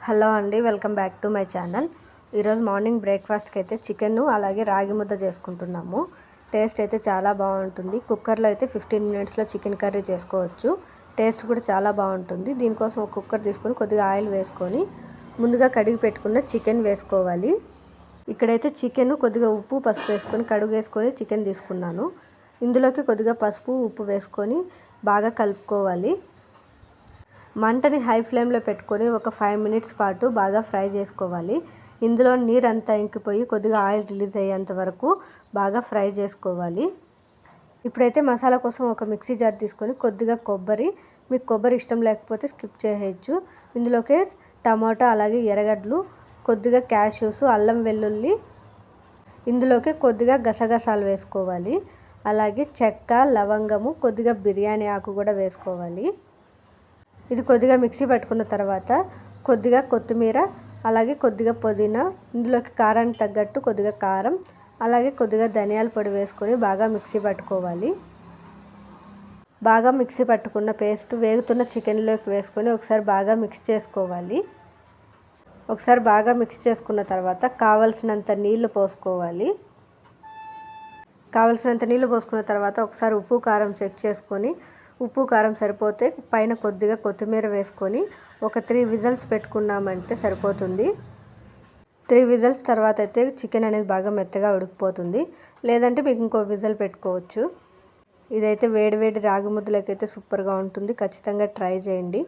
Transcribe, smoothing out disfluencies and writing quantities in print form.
Hello అండి, welcome back to my channel. ఈరోజు morning బ్రేక్ఫాస్ట్కి అయితే చికెన్ అలాగే రాగి ముద్ద చేసుకుంటున్నాము. టేస్ట్ అయితే చాలా బాగుంటుంది. కుక్కర్లో అయితే 15 మినిట్స్లో చికెన్ కర్రీ చేసుకోవచ్చు. టేస్ట్ కూడా చాలా బాగుంటుంది. దీనికోసం ఒక కుక్కర్ తీసుకొని కొద్దిగా ఆయిల్ వేసుకొని ముందుగా కడిగి పెట్టుకున్న చికెన్ వేసుకోవాలి. ఇక్కడైతే చికెన్ కొద్దిగా ఉప్పు పసుపు వేసుకొని కడుగేసుకొని చికెన్ తీసుకున్నాను. ఇందులోకి కొద్దిగా పసుపు ఉప్పు వేసుకొని బాగా కలుపుకోవాలి. మంటని హై ఫ్లేమ్లో పెట్టుకొని ఒక 5 మినిట్స్ పాటు బాగా ఫ్రై చేసుకోవాలి. ఇందులో నీరంతా ఇంకిపోయి కొద్దిగా ఆయిల్ రిలీజ్ అయ్యేంత వరకు బాగా ఫ్రై చేసుకోవాలి. ఇప్పుడైతే మసాలా కోసం ఒక మిక్సీ జార్ తీసుకొని కొద్దిగా కొబ్బరి, మీకు కొబ్బరి ఇష్టం లేకపోతే స్కిప్ చేయొచ్చు. ఇందులోకి టమాటా అలాగే ఎర్రగడ్డలు, కొద్దిగా క్యాష్యూస్, అల్లం వెల్లుల్లి, ఇందులోకి కొద్దిగా గసగసాలు వేసుకోవాలి. అలాగే చెక్క, లవంగము, కొద్దిగా బిర్యానీ ఆకు కూడా వేసుకోవాలి. ఇది కొద్దిగా మిక్సీ పట్టుకున్న తర్వాత కొద్దిగా కొత్తిమీర అలాగే కొద్దిగా పుదీనా, ఇందులోకి కారానికి తగ్గట్టు కొద్దిగా కారం అలాగే కొద్దిగా ధనియాల పొడి వేసుకొని బాగా మిక్సీ పట్టుకోవాలి. బాగా మిక్సీ పట్టుకున్న పేస్ట్ వేగుతున్న చికెన్లోకి వేసుకొని ఒకసారి బాగా మిక్స్ చేసుకోవాలి. ఒకసారి బాగా మిక్స్ చేసుకున్న తర్వాత కావలసినంత నీళ్లు పోసుకోవాలి. కావలసినంత నీళ్లు పోసుకున్న తర్వాత ఒకసారి ఉప్పు కారం చెక్ చేసుకొని ఉప్పు కారం సరిపోతే పైన కొద్దిగా కొత్తిమీర వేసుకొని ఒక 3 విజిల్స్ పెట్టుకున్నామంటే సరిపోతుంది. 3 విజిల్స్ తర్వాత అయితే చికెన్ అనేది బాగా మెత్తగా ఉడికిపోతుంది. లేదంటే మీకు ఇంకో విజిల్ పెట్టుకోవచ్చు. ఇదైతే వేడి వేడి రాగి ముద్దలకైతే సూపర్గా ఉంటుంది. ఖచ్చితంగా ట్రై చేయండి.